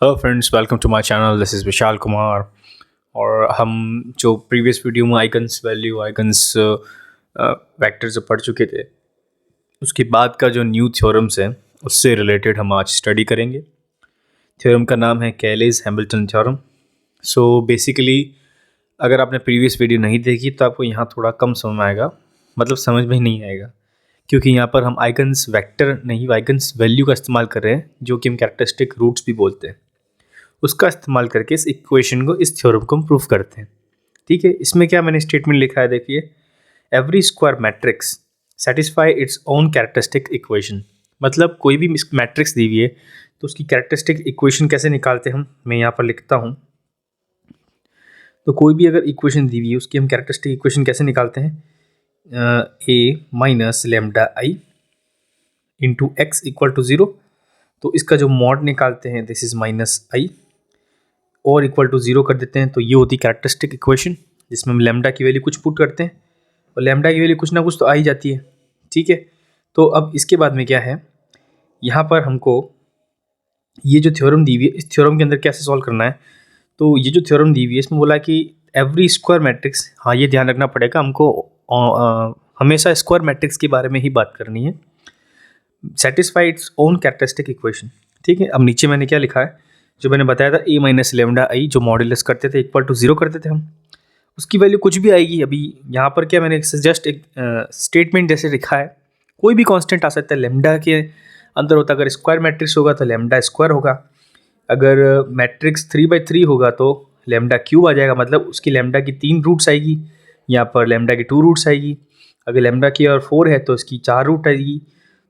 Hello friends, welcome to my channel. This is Vishal Kumar. और हम जो प्रीवियस वीडियो में आइकन्स वैल्यू आइकन्स वेक्टर जो पढ़ चुके थे, उसके बाद का जो न्यू थ्योरम्स है उससे रिलेटेड हम आज स्टडी करेंगे। थ्योरम का नाम है कैलेज हैमिल्टन थ्योरम। सो बेसिकली अगर आपने प्रीवियस वीडियो नहीं देखी तो आपको यहाँ थोड़ा कम समझ में आएगा, मतलब समझ में ही नहीं आएगा, क्योंकि यहाँ पर हम आइकन्स वेक्टर नहीं आइकन्स वैल्यू का इस्तेमाल कर रहे हैं, जो कि हम कैरेक्टरिस्टिक रूट्स भी बोलते हैं। उसका इस्तेमाल करके इस इक्वेशन को, इस थ्योरम को हम प्रूव करते हैं। ठीक है, इसमें क्या मैंने स्टेटमेंट लिखा है, देखिए। Every square matrix satisfy its own characteristic equation. मतलब कोई भी मैट्रिक्स दी हुई है तो उसकी कैरेक्टरिस्टिक इक्वेशन कैसे निकालते हैं हम, मैं यहाँ पर लिखता हूँ। तो कोई भी अगर इक्वेशन दी हुई है उसकी हम कैरेक्टरिस्टिक इक्वेशन कैसे निकालते हैं, A minus lambda I into X equal to zero. तो इसका जो मॉड निकालते हैं, दिस इज़ माइनस आई और इक्वल टू ज़ीरो कर देते हैं, तो ये होती कैरेक्टरिस्टिक इक्वेशन, जिसमें हम लेमडा की वैल्यू कुछ पुट करते हैं और लेमडा की वैल्यू कुछ ना कुछ तो आ ही जाती है। ठीक है, तो अब इसके बाद में क्या है, यहाँ पर हमको ये जो थ्योरम दी हुई है, इस थ्योरम के अंदर कैसे सॉल्व करना है। तो ये जो थ्योरम दी हुई है इसमें बोला कि एवरी स्क्वायर मैट्रिक्स, हाँ ये ध्यान रखना पड़ेगा हमको, हमेशा स्क्वायर मैट्रिक्स के बारे में ही बात करनी है। Satisfy its own characteristic equation. ठीक है, अब नीचे मैंने क्या लिखा है, जो मैंने बताया था ए माइनस लेमडा आई, जो मॉड्यूलस करते थे इक्वल टू ज़ीरो करते थे हम, उसकी वैल्यू कुछ भी आएगी। अभी यहाँ पर क्या मैंने जस्ट एक स्टेटमेंट जैसे लिखा है, कोई भी कांस्टेंट आ सकता है। लेमडा के अंदर होता है, अगर स्क्वायर मैट्रिक्स होगा तो लेमडा स्क्वायर होगा, अगर मैट्रिक्स 3/3 होगा तो लेमडा क्यूब आ जाएगा, मतलब उसकी लेमडा की 3 रूट्स आएगी, यहाँ पर लेमडा की 2 रूट्स आएगी। अगर लेमडा की और 4 है तो इसकी 4 रूट आएगी।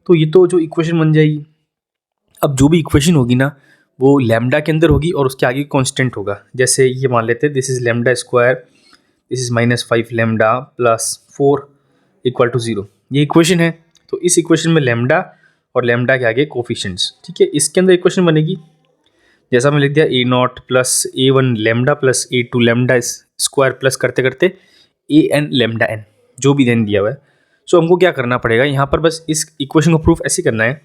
तो ये तो जो इक्वेशन बन जाएगी। अब जो भी इक्वेशन होगी ना, वो लैम्डा के अंदर होगी और उसके आगे कांस्टेंट होगा। जैसे ये मान लेते हैं, this is lambda square, this is -5 lambda plus 4 equal to 0। ये इक्वेशन है, तो इस इक्वेशन में लैम्डा और लैम्डा के आगे कोफिशिएंट्स। ठीक है, इसके अंदर इक्वेशन बनेगी, जैसा मैं लिख दिया, A0 plus A1 lambda plus A2 lambda square plus करते करते AN लैम्डा n, जो भी देन दिया हुआ है। सो हमको क्या करना पड़ेगा, यहाँ पर बस इस इक्वेशन को प्रूफ ऐसे करना है,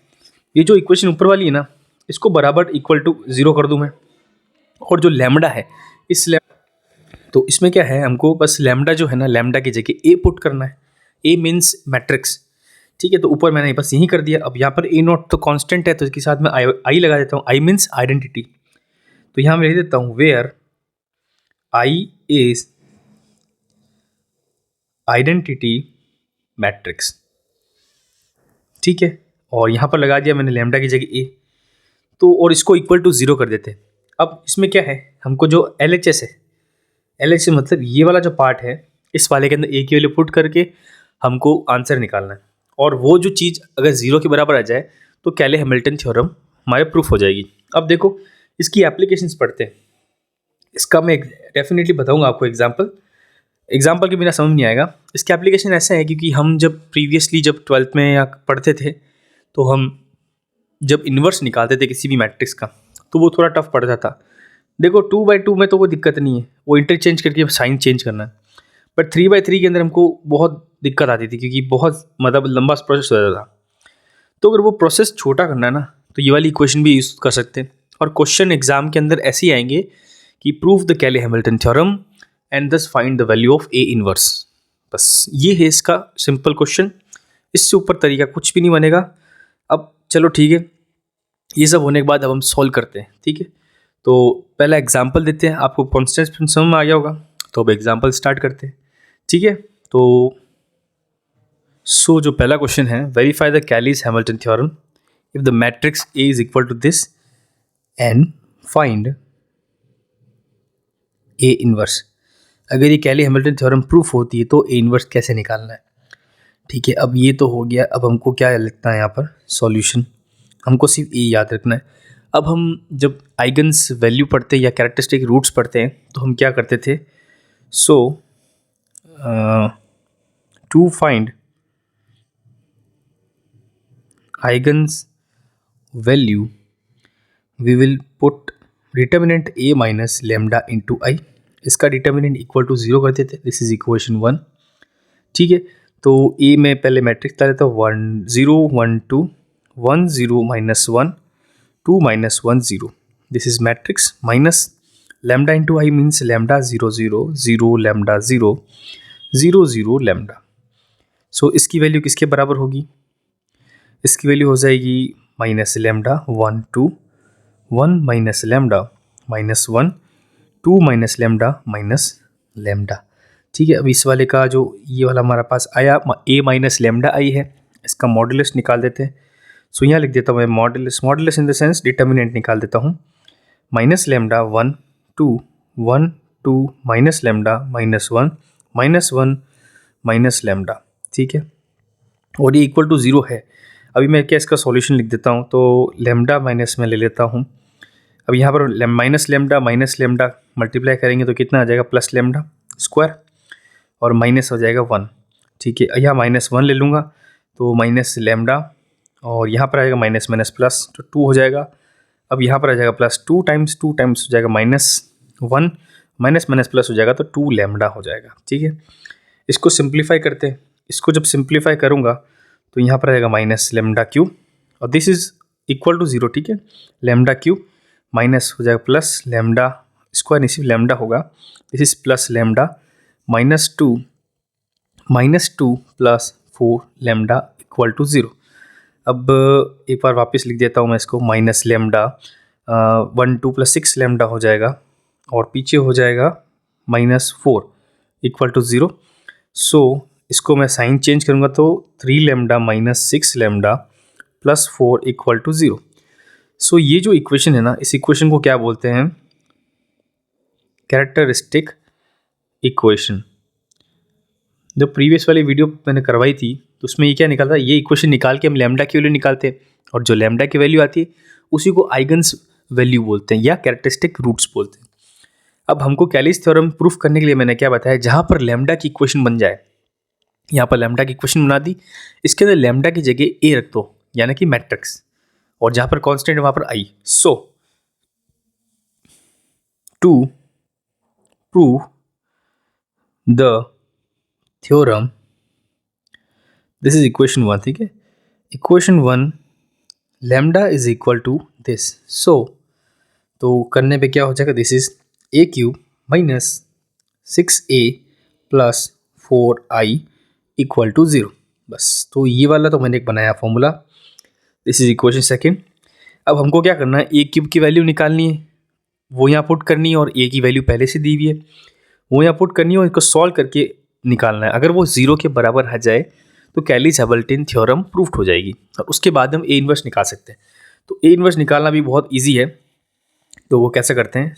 ये जो इक्वेशन ऊपर वाली है ना, इसको बराबर इक्वल टू 0 कर दूं मैं, और जो लैम्डा है इस तो इसमें क्या है, हमको बस लैम्डा जो है ना, लैम्डा की जगह ए पुट करना है। ए मीन्स मैट्रिक्स। ठीक है, तो ऊपर मैंने बस यही कर दिया। अब यहाँ पर A0 तो कांस्टेंट है, तो इसके साथ में आई लगा देता हूँ। आई मीन्स आइडेंटिटी, तो यहाँ मैं लिख देता हूँ where I is identity matrix. ठीक है, और यहाँ पर लगा दिया मैंने लैम्डा की जगह ए, तो और इसको इक्वल टू 0 कर देते हैं। अब इसमें क्या है, हमको जो LHS है, LHS मतलब ये वाला जो पार्ट है, इस वाले के अंदर ए की वैल्यू पुट करके हमको आंसर निकालना है। और वो जो चीज़ अगर 0 के बराबर आ जाए तो कैले हैमिल्टन थ्योरम हमारे प्रूफ हो जाएगी। अब देखो इसकी एप्लीकेशंस पढ़ते हैं। इसका मैं डेफिनेटली बताऊंगा आपको एग्जाम्पल के बिना समझ नहीं आएगा। इसके एप्लीकेशन ऐसे है, क्योंकि हम जब प्रीवियसली जब 12th में या पढ़ते थे, तो हम जब इन्वर्स निकालते थे किसी भी मैट्रिक्स का, तो वो थोड़ा टफ पड़ता था। देखो 2/2 में तो कोई दिक्कत नहीं है, वो इंटरचेंज करके साइन चेंज करना है। बट 3/3 के अंदर हमको बहुत दिक्कत आती थी, क्योंकि बहुत मतलब लंबा प्रोसेस हो जाता था। तो अगर वो प्रोसेस छोटा करना है ना, तो ये वाली इक्वेशन भी यूज़ कर सकते हैं। और क्वेश्चन एग्जाम के अंदर ऐसे ही आएंगे कि प्रूव द कैले हैमिल्टन थ्योरम एंड दस find the value of A inverse. बस ये है इसका सिंपल क्वेश्चन, इससे ऊपर तरीका कुछ भी नहीं बनेगा। अब चलो ठीक है, ये सब होने के बाद अब हम सॉल्व करते हैं। ठीक है, तो पहला एग्जाम्पल देते हैं, आपको कॉन्स्टेंट समझ में आ गया होगा, तो अब एग्जाम्पल स्टार्ट करते हैं। ठीक है, तो जो पहला क्वेश्चन है, verify the Cayley's Hamilton theorem if the matrix A is equal to this and find A inverse. अगर ये कैली हैमिल्टन थ्योरम प्रूफ होती है तो ए इनवर्स कैसे निकालना है। ठीक है, अब ये तो हो गया। अब हमको क्या लिखना है यहाँ पर, सॉल्यूशन। हमको सिर्फ ए याद रखना है। अब हम जब आइगन्स वैल्यू पढ़ते हैं या कैरेक्टरिस्टिक रूट्स पढ़ते हैं, तो हम क्या करते थे, to find eigens value we will put determinant A minus lambda into I. इसका डिटर्मिनेंट इक्वल टू 0 करते थे, दिस इज इक्वेशन 1। ठीक है, तो ए में पहले मैट्रिक्स डाल देता हूँ, 1 0 1 2 1 0 -1 2 -1 0। This is matrix minus lambda into I means lambda 0 0 0 lambda 0 0 0 lambda. So इसकी वैल्यू किसके बराबर होगी? इसकी वैल्यू हो जाएगी minus lambda 1 2 1 minus lambda minus 1 2 minus lambda minus lambda. ठीक है, अब इस वाले का जो ये वाला हमारे पास आया ए माइनस लैम्डा आई है, इसका मॉडुलस निकाल देते हैं। सो यहाँ लिख देता हूँ मैं modulus, modulus in the sense determinant निकाल देता हूँ। Minus lambda 1 2 1 2 minus lambda minus 1 minus 1 minus lambda. ठीक है, और ये इक्वल टू 0 है। अभी मैं क्या इसका सॉल्यूशन लिख देता हूँ, तो लैम्डा माइनस में ले लेता हूँ। अब यहाँ पर माइनस लैम्डा मल्टीप्लाई करेंगे तो कितना आ जाएगा? प्लस लैम्डा स्क्वायर और माइनस हो जाएगा 1। ठीक है, यहाँ माइनस 1 ले लूँगा तो माइनस लैम्डा, और यहाँ पर आएगा माइनस माइनस प्लस तो 2 हो जाएगा। अब यहाँ पर आ जाएगा प्लस 2 टाइम्स हो जाएगा माइनस 1 माइनस माइनस प्लस हो जाएगा तो 2 लैम्डा हो जाएगा। ठीक है, इसको सिंप्लीफाई करते हैं। इसको जब सिंप्लीफाई करूँगा तो यहाँ पर आएगा माइनस लैम्डा क्यूब और दिस इज इक्वल टू 0। ठीक है, लैम्डा क्यूब माइनस हो जाएगा प्लस लैम्डा स्क्वायर, इसी लैम्डा होगा, this is plus lambda minus 2 plus 4 lambda equal to 0। अब एक बार वापस लिख देता हूँ मैं इसको, माइनस लैम्डा 1 2 प्लस 6 लैम्डा हो जाएगा और पीछे हो जाएगा माइनस 4 इक्वल टू 0। सो इसको मैं साइन चेंज करूँगा तो 3 lambda minus 6 lambda plus 4 equal to 0। So ये जो इक्वेशन है ना, इस इक्वेशन को क्या बोलते हैं? Characteristic equation. जो प्रीवियस वाली वीडियो मैंने करवाई थी तो उसमें ये क्या निकालता है, ये इक्वेशन निकाल के हम लैम्डा की वैल्यू निकालते हैं और जो लैम्डा की वैल्यू आती है उसी को आइगन्स वैल्यू बोलते हैं या कैरेक्टरिस्टिक रूट्स बोलते हैं। अब हमको कैलिस थ्योरम प्रूफ करने के लिए मैंने क्या बताया, जहाँ पर लैम्डा की इक्वेशन बन जाए, यहाँ पर लैम्डा की इक्वेशन बना दी, इसके अंदर लैम्डा की जगह ए रख दो यानी कि मैट्रिक्स, और जहाँ पर कांस्टेंट है वहाँ पर I. So to prove the theorem, this is equation 1। ठीक है, equation 1 lambda is equal to this. So तो करने पे क्या हो जाएगा, this is A cube minus 6a plus 4i equal to 0। बस, तो ये वाला तो मैंने एक बनाया formula, this is equation second. अब हमको क्या करना है, ए क्यूब की वैल्यू निकालनी है, वो यहाँ पुट करनी है, और ए की वैल्यू पहले से दी हुई है वो यहाँ पुट करनी है और इसको सॉल्व करके निकालना है। अगर वो 0 के बराबर आ जाए तो कैलिस-हैमिल्टन थ्योरम प्रूफ्ड हो जाएगी और उसके बाद हम ए इन्वर्स निकाल सकते हैं। तो ए इन्वर्स निकालना भी बहुत ईजी है, तो वो कैसे करते हैं?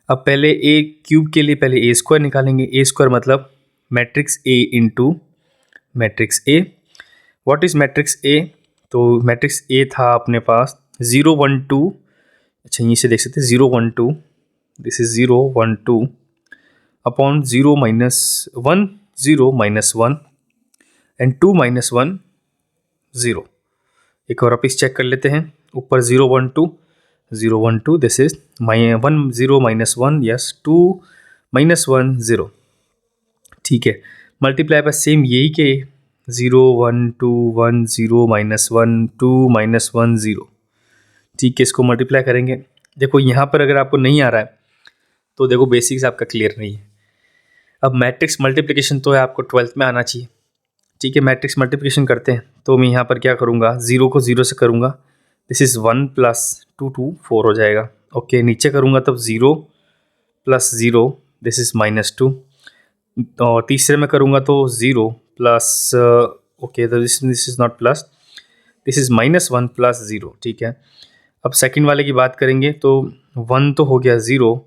अब पहले ए क्यूब के लिए पहले ए स्क्वायर निकालेंगे। ए स्क्वायर मतलब matrix A into matrix A. What is matrix A? तो मैट्रिक्स ए था अपने पास 0 1 2, अच्छा यहीं से देख सकते हैं 0 1 2, this is 0 1 2 upon 0 minus 1 0 minus 1 and 2 minus 1 0। एक और वापस चेक कर लेते हैं, ऊपर 0 1 2 this is 1 0 minus 1, yes 2 minus 1 0। ठीक है, मल्टीप्लाई बाय सेम यही के 0 1 2 1 0 माइनस 1 2 माइनस 1 0। ठीक है, इसको मल्टीप्लाई करेंगे। देखो यहाँ पर अगर आपको नहीं आ रहा है तो देखो बेसिक्स आपका क्लियर नहीं है। अब मैट्रिक्स मल्टीप्लिकेशन तो है आपको 12th में आना चाहिए। ठीक है, मैट्रिक्स मल्टीप्लिकेशन करते हैं तो मैं यहाँ पर क्या करूँगा, 0 को 0 से करूँगा, दिस इज़ 1 प्लस 2 2 4 हो जाएगा। ओके, नीचे करूँगा तब 0 प्लस 0, दिस इज़ माइनस 2, और तीसरे में करूँगा तो 0 plus okay this is not plus, this is minus 1 plus 0। ठीक है, अब सेकंड वाले की बात करेंगे तो 1 तो हो गया 0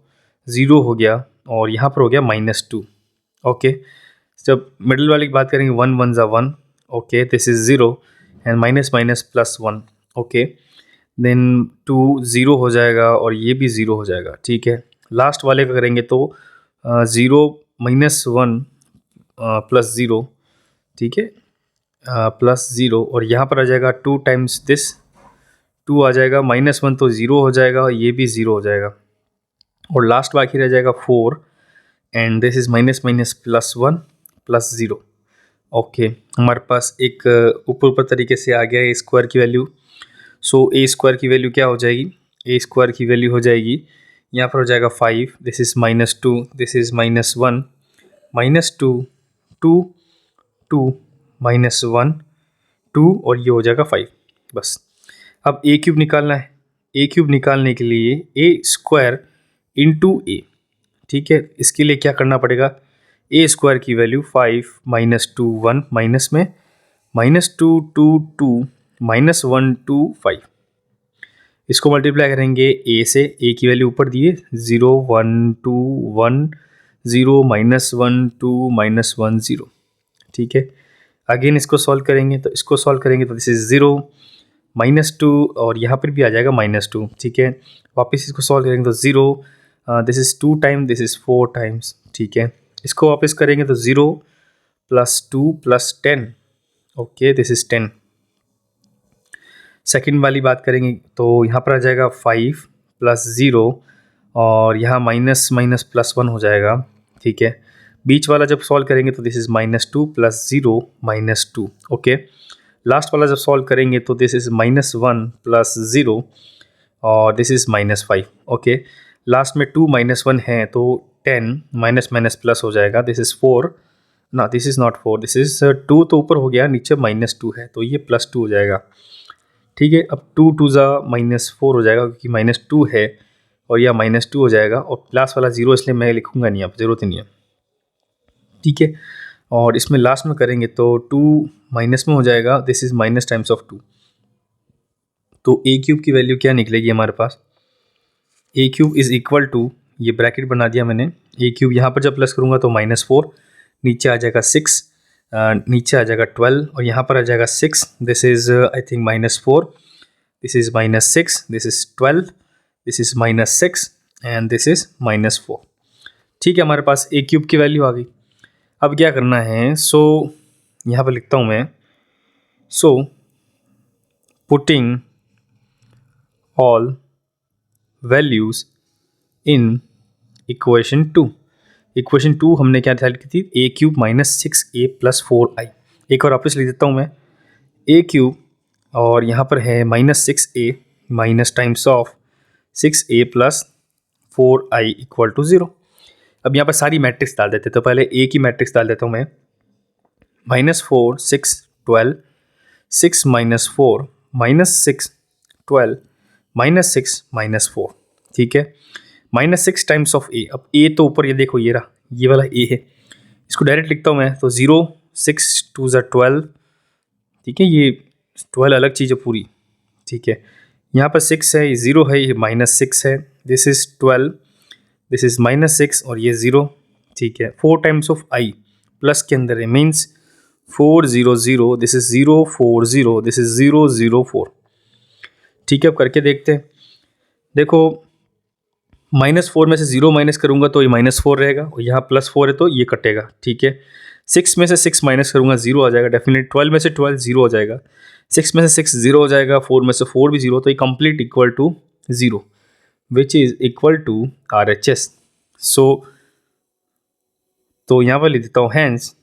0 हो गया और यहाँ पर हो गया माइनस 2। ओके, जब मिडिल वाले की बात करेंगे 1 1 ज़ा 1, okay this is 0 and minus minus plus 1। Okay, then 2 0 हो जाएगा और ये भी 0 हो जाएगा। ठीक है, लास्ट वाले का करेंगे तो 0 माइनस 1 प्लस 0। ठीक है, प्लस 0 और यहाँ पर आ जाएगा 2 टाइम्स दिस, 2 आ जाएगा, माइनस 1 तो 0 हो जाएगा और ये भी 0 हो जाएगा और लास्ट बाकी रह जाएगा 4 and this is minus minus plus 1 plus 0। Okay, हमारे पास एक ऊपर ऊपर तरीके से आ गया ए स्क्वायर की वैल्यू। सो ए स्क्वायर की वैल्यू क्या हो जाएगी, ए स्क्वायर की वैल्यू हो जाएगी, यहाँ पर हो जाएगा 5, दिस इज़ -2, दिस इज़ -1, -2, 2, 2, -1, 2 और ये हो जाएगा 5 बस। अब ए क्यूब निकालना है। ए क्यूब निकालने के लिए ए स्क्वायर इंटू ए, ठीक है, इसके लिए क्या करना पड़ेगा, ए स्क्वायर की वैल्यू 5 -2 1 माइनस में -2 2 2 -1 2 5, इसको मल्टीप्लाई करेंगे ए से, ए की वैल्यू ऊपर दिए 0 1 2 1 0 -1 2 -1 0, ठीक है। अगेन इसको सॉल्व करेंगे, तो इसको सॉल्व करेंगे तो दिस इज 0 -2 और यहाँ पर भी आ जाएगा -2, ठीक है। वापस इसको सॉल्व करेंगे तो 0, this is 2 time, this is 4 times, ठीक है। इसको वापस करेंगे तो 0 + 2 + 10, ओके, दिस इज़ 10। सेकंड वाली बात करेंगे तो यहाँ पर आ जाएगा 5 + 0 और यहाँ माइनस माइनस +1 हो जाएगा, ठीक है। बीच वाला जब सॉल्व करेंगे तो दिस इज़ -2 + 0 -2, ओके। लास्ट वाला जब सॉल्व करेंगे तो दिस इज़ -1 + 0 और दिस इज़ -5, ओके। लास्ट में 2 -1 है तो 10 माइनस माइनस प्लस हो जाएगा, दिस इज़ 4, ना this is not 4, this is 2 तो ऊपर हो गया, नीचे -2 है तो ये +2 हो जाएगा, ठीक है। अब 2 2 ज़ा -4 हो जाएगा क्योंकि -2 है और यह -2 हो जाएगा और लास्ट वाला 0 इसलिए मैं लिखूंगा नहीं, अब ज़रूरत ही नहीं है, ठीक है। और इसमें लास्ट में करेंगे तो 2 माइनस में हो जाएगा, this is minus times of 2, तो ए क्यूब की वैल्यू क्या निकलेगी हमारे पास, ए क्यूब इज़ इक्वल टू, ये ब्रैकेट बना दिया मैंने, ए क्यूब यहाँ पर जब प्लस करूँगा तो -4, नीचे आ जाएगा 6, नीचे आ जाएगा 12 और यहाँ पर आ जाएगा 6, this is I think -4, this is -6, this is 12, this is -6 and this is -4, ठीक है। हमारे पास ए क्यूब की वैल्यू आ गई। अब क्या करना है, सो यहाँ पर लिखता हूँ मैं, so putting all values in equation 2, equation 2 हमने क्या डिसाइड की थी, ए क्यूब -6a + 4i। एक और वापस लिख देता हूँ मैं, ए क्यूब और यहाँ पर है -6a minus times of 6a + 4i = 0। अब यहाँ पर सारी मैट्रिक्स डाल देते, तो पहले ए की मैट्रिक्स डाल देता हूँ मैं, -4 6 12 6 -4 -6 12 -6 -4, ठीक है। -6 टाइम्स ऑफ ए, अब ए तो ऊपर ये देखो ये रहा, ये वाला ए है, इसको डायरेक्ट लिखता हूँ मैं, तो 0 6 2 ज़ा 12, ठीक है, ये 12 अलग चीज़ है पूरी, ठीक है। यहाँ पर 6 है, ये 0 है, ये -6 है, दिस इज़ 12, दिस इज़ -6 और ये 0, ठीक है। 4 टाइम्स ऑफ आई प्लस के अंदर है, means 4 0 0, this is 0 4 0, this is 0 0 4, ठीक है। अब करके देखते हैं, देखो -4 में से 0 माइनस करूँगा तो ये -4 रहेगा और यहाँ +4 है तो ये कटेगा, ठीक है। 6 में से 6 माइनस करूँगा 0 आ जाएगा डेफिनेट, 12 में से 12 0 हो जाएगा, 6 में से 6 0 हो जाएगा, 4 में से 4 भी 0, तो ये complete equal to 0 which is equal to RHS। So तो यहाँ पर लिख देता हूँ हैंस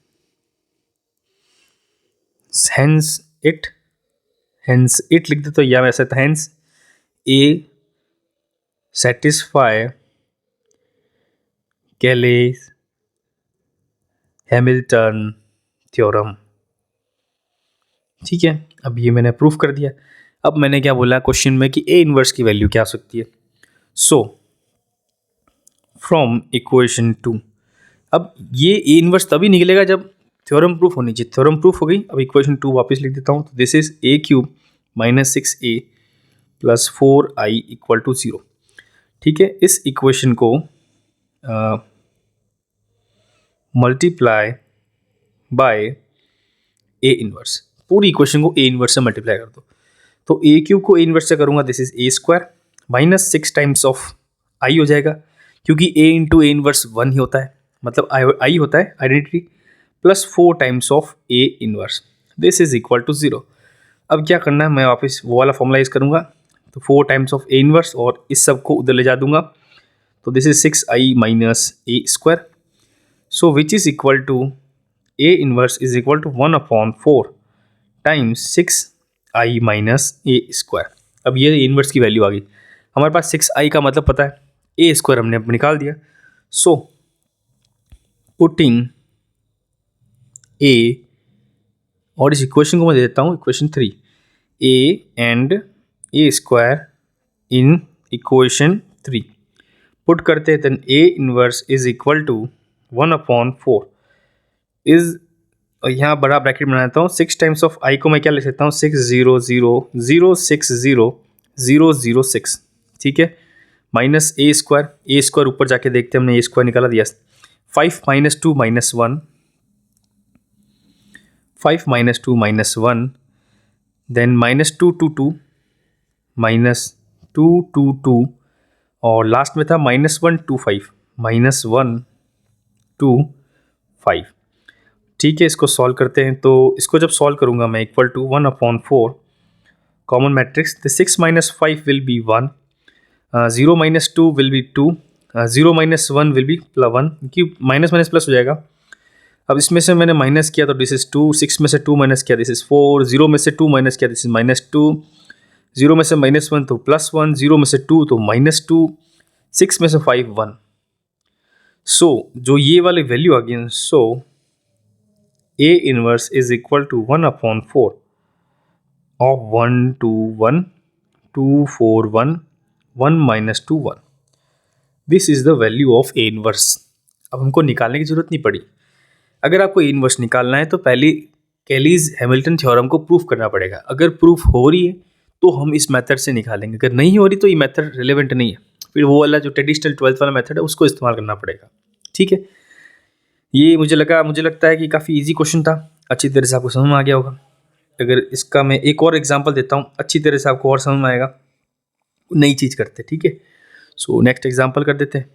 इट लिख देता हूँ, या वैसे तो हैंस ए सेटिस्फाई कैले-हैमिल्टन थ्योरम, ठीक है। अब ये मैंने प्रूफ कर दिया। अब मैंने क्या बोला क्वेश्चन में कि ए इनवर्स की वैल्यू क्या हो सकती है, सो फ्रॉम इक्वेशन 2, अब ये ए इनवर्स तभी निकलेगा जब थ्योरम प्रूफ होनी चाहिए, थ्योरम प्रूफ हो गई। अब इक्वेशन 2 वापस लिख देता हूँ, तो this is A cube -6a + 4i = 0, ठीक है। इस इक्वेशन को मल्टीप्लाई बाय ए इनवर्स, पूरी इक्वेशन को ए इनवर्स से मल्टीप्लाई कर दो, तो ए क्यूब को ए इनवर्स से करूँगा, this is a² -6 times of I हो जाएगा, क्योंकि a इंटू ए इनवर्स 1 ही होता है, मतलब आई होता है identity, +4 times of A inverse, this is equal to 0। अब क्या करना है, मैं वापस वो वाला फॉर्मूला यूज करूँगा, तो 4 टाइम्स ऑफ ए इनवर्स और इस सब को उधर ले जा दूंगा, तो this is 6i - a², so which is equal to A inverse is equal to 1/4 times 6i - a²। अब ये इनवर्स की वैल्यू आ गई। हमारे पास 6i का मतलब पता है, ए स्क्वायर हमने अब निकाल दिया। सो पुटिंग ए, और इस इक्वेशन को मैं दे देता हूँ equation 3, A and A square in equation 3 put करते हैं, then A inverse is equal to 1/4 is, यहाँ बड़ा ब्रैकेट बना देता हूँ, 6 टाइम्स ऑफ आई को मैं क्या ले सकता हूँ, 600,060,006, ठीक है, माइनस ए स्क्वायर ऊपर जाके देखते हैं, हमने ए स्क्वायर निकाला दिया, 5 - 2 - 1, 5 - 2 - 1, देन -2 to 2, -2 to 2, और लास्ट में था -1 to 5, -1 to 5, ठीक है। इसको सॉल्व करते हैं, तो इसको जब सॉल्व करूँगा मैं, equal to 1/4 common matrix, the 6 - 5 will be 1, 0 - 2 will be 2, 0 - 1 will be +1, क्योंकि माइनस माइनस प्लस हो जाएगा। अब इसमें से मैंने माइनस किया तो दिस इज़ 2, 6 में से 2 माइनस किया दिस इज़ 4, 0 में से 2 माइनस किया दिस इज़ -2, 0 में से -1 तो +1, 0 में से 2 तो -2, 6 में से 5 1। सो जो ये वाली वैल्यू आ गई, so A inverse is equal to 1/4 of 1 2 1 2 4 1 1 - 2 1। This is the value of A inverse. अब हमको निकालने की जरूरत नहीं पड़ी। अगर आपको ए इनवर्स निकालना है तो पहले कैलीज हैमिल्टन थ्योरम को प्रूफ करना पड़ेगा। अगर प्रूफ हो रही है तो हम इस मेथड से निकालेंगे, अगर नहीं हो रही तो ये मेथड रिलेवेंट नहीं है, फिर वो वाला जो ट्रेडिशनल 12th वाला मेथड है उसको इस्तेमाल करना पड़ेगा, ठीक है। ये मुझे लगता है कि काफ़ी इजी क्वेश्चन था, अच्छी तरह से आपको समझ में आ गया होगा। अगर इसका मैं एक और एग्जांपल देता हूँ, अच्छी तरह से आपको और समझ में आएगा, नई चीज़ करते हैं, ठीक है। सो नेक्स्ट एग्जांपल कर देते हैं।